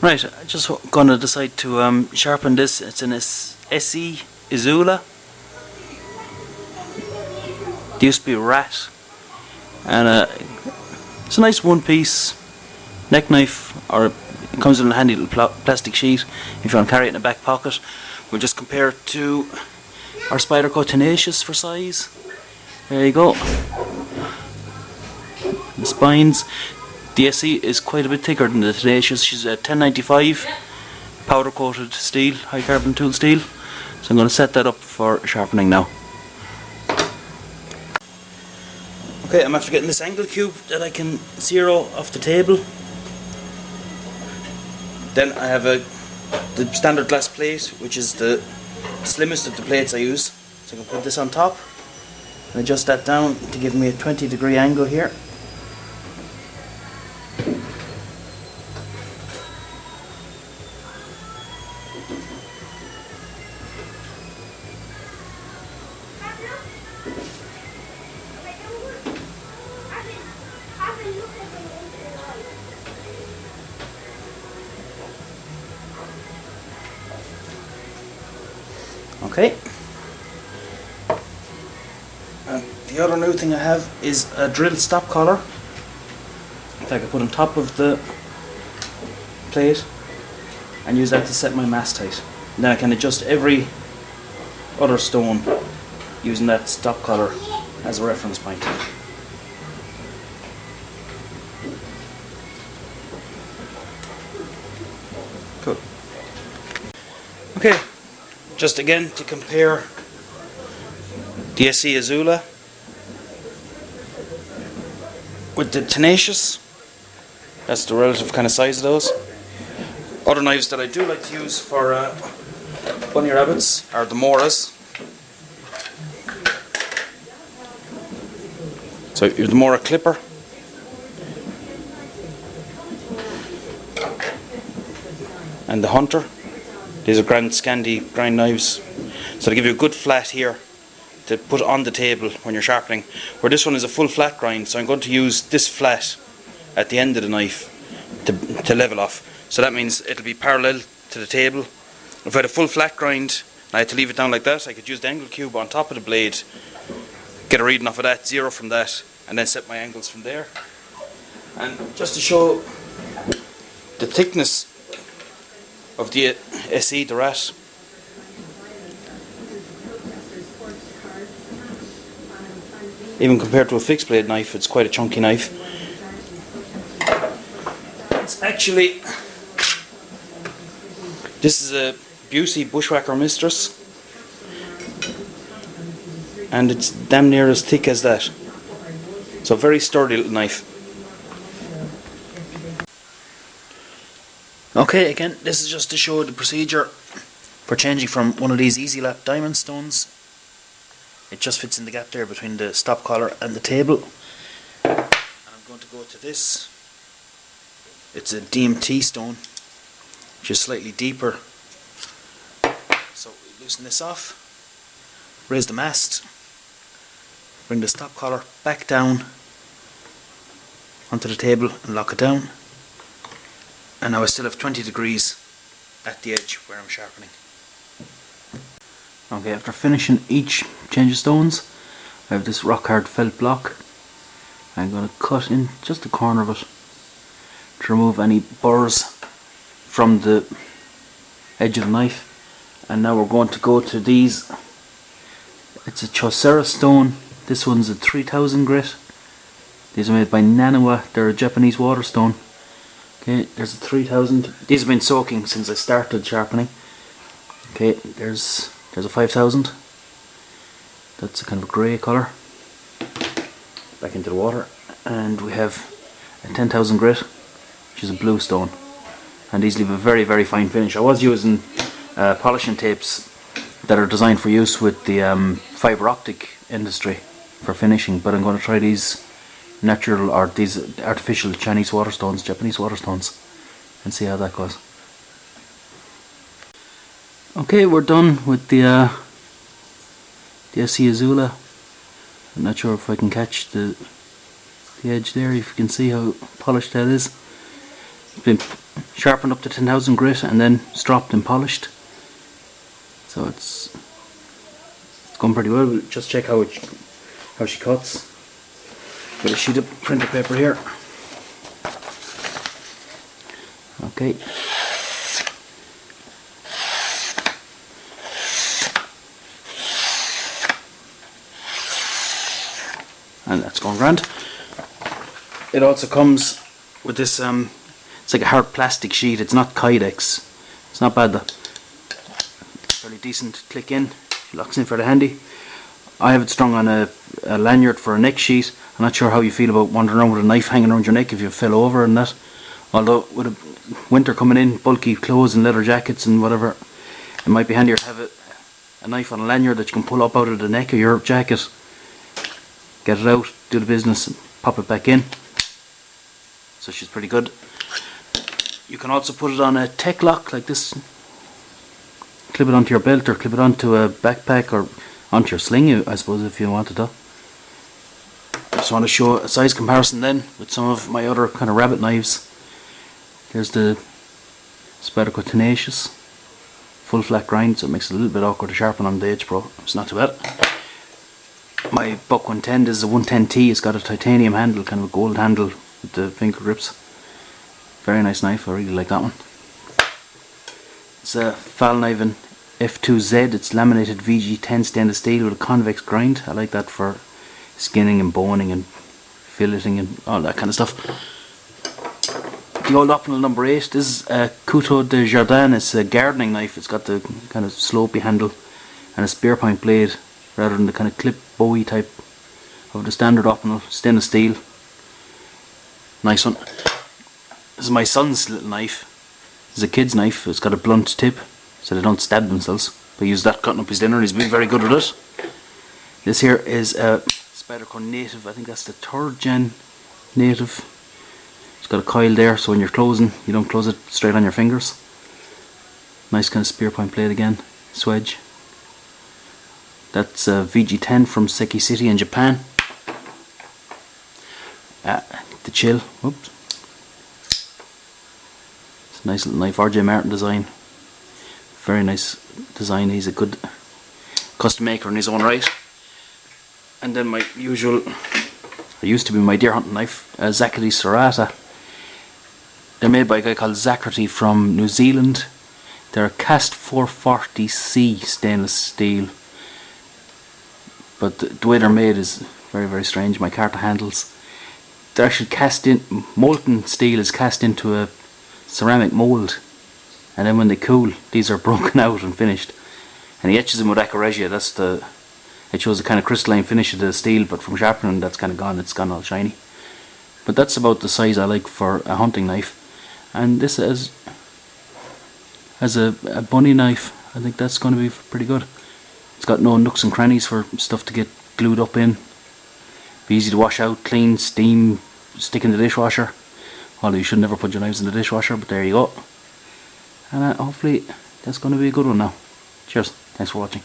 Right, I just gonna decide to sharpen this. It's an ESEE Izula. It used to be a rat, and it's a nice one-piece neck knife, or it comes in a handy little plastic sheet if you want to carry it in a back pocket. We'll just compare it to our Spyderco Tenacious for size. There you go. The spines. The ESEE is quite a bit thicker than the Tenacious. She's a 1095 powder coated steel, high carbon tool steel. So I'm going to set that up for sharpening now. Okay, I'm after getting this angle cube that I can zero off the table. Then I have the standard glass plate, which is the slimmest of the plates I use. So I can put this on top and adjust that down to give me a 20-degree angle here. Okay. And the other new thing I have is a drill stop collar that I can put on top of the plate and use that to set my mast height. And then I can adjust every other stone using that stop collar as a reference point. Cool. Okay. Just again to compare the ESEE Izula with the Tenacious. That's the relative kind of size of those. Other knives that I do like to use for bunny rabbits are the Moras. So you're the Mora clipper. And the Hunter. These are Grand Scandi grind knives, so they give you a good flat here to put on the table when you're sharpening. Where this one is a full flat grind, so I'm going to use this flat at the end of the knife to level off. So that means it'll be parallel to the table. If I had a full flat grind and I had to leave it down like that, I could use the angle cube on top of the blade, get a reading off of that, zero from that, and then set my angles from there. And just to show the thickness of the ESEE, the rat. Even compared to a fixed blade knife, it's quite a chunky knife. It's actually, this is a Busey Bushwhacker Mistress, and it's damn near as thick as that. So very sturdy little knife. Okay, again, this is just to show the procedure for changing from one of these Easy Lap diamond stones. It just fits in the gap there between the stop collar and the table. And I'm going to go to this. It's a DMT stone, which is slightly deeper. So we loosen this off, raise the mast, bring the stop collar back down onto the table and lock it down. And now I still have 20 degrees at the edge where I'm sharpening. Okay, after finishing each change of stones, I have this rock hard felt block. I'm going to cut in just the corner of it to remove any burrs from the edge of the knife. And now we're going to go to these. It's a Chocera stone. This one's a 3000 grit. These are made by Nanawa. They're a Japanese waterstone. Okay, there's a 3000. These have been soaking since I started sharpening. Okay, there's a 5000. That's a kind of a grey colour. Back into the water. And we have a 10,000 grit, which is a blue stone. And these leave a very, very fine finish. I was using polishing tapes that are designed for use with the fibre optic industry for finishing, but I'm going to try these natural, or these artificial Chinese waterstones, Japanese waterstones, and see how that goes. Okay, we're done with the ESEE Izula. I'm not sure if I can catch the edge there, if you can see how polished that is. It's been sharpened up to 10,000 grit and then stropped and polished. So it's going pretty well. We'll just check how she cuts. Got a sheet of printer paper here. Okay. And that's going grand. It also comes with this, it's like a hard plastic sheet. It's not Kydex. It's not bad though. Fairly decent. Click in. Locks in for the handy. I have it strung on a lanyard for a neck sheet. I'm not sure how you feel about wandering around with a knife hanging around your neck if you fell over and that. Although with a winter coming in, bulky clothes and leather jackets and whatever, it might be handier to have a knife on a lanyard that you can pull up out of the neck of your jacket. Get it out, do the business, and pop it back in. So she's pretty good. You can also put it on a tech lock like this. Clip it onto your belt or clip it onto a backpack or onto your sling, I suppose, if you wanted to. I just want to show a size comparison then with some of my other kind of rabbit knives. There's the Spyderco Tenacious, full flat grind, so it makes it a little bit awkward to sharpen on the H Pro. It's not too bad. My Buck 110 is a 110T. It's got a titanium handle, kind of a gold handle with the finger grips. Very nice knife. I really like that one. It's a Falkniven F2Z. It's laminated VG10 stainless steel with a convex grind. I like that for skinning and boning and filleting and all that kind of stuff. The old Optional number 8. This is a Couteau de Jardin. It's a gardening knife. It's got the kind of slopey handle and a spear point blade rather than the kind of clip bowie type of the standard Optional stainless steel. Nice one. This is my son's little knife. It's a kid's knife. It's got a blunt tip so they don't stab themselves. But he used that cutting up his dinner and he's been very good with it. This here is a Spyderco Native. I think that's the 3rd gen Native. It's got a coil there so when you're closing you don't close it straight on your fingers. Nice kind of spear point blade again. Swedge. That's a VG10 from Seki City in Japan. The Chill. Whoops. It's a nice little knife. RJ Martin design. Very nice design. He's a good custom maker in his own right. And then my usual, or used to be my deer hunting knife, Zachary Serrata. They're made by a guy called Zacharty from New Zealand. They're a cast 440C stainless steel. But the way they're made is very, very strange. My Carta handles. They're actually cast in, molten steel is cast into a ceramic mould. And then when they cool, these are broken out and finished. And he etches them with Acca Regia. It shows the kind of crystalline finish of the steel, but from sharpening that's kind of gone. It's gone all shiny. But that's about the size I like for a hunting knife. And this as a bunny knife, I think that's going to be pretty good. It's got no nooks and crannies for stuff to get glued up in. Be easy to wash out, clean, steam, stick in the dishwasher. Although you should never put your knives in the dishwasher, but there you go. And hopefully that's going to be a good one now. Cheers. Thanks for watching.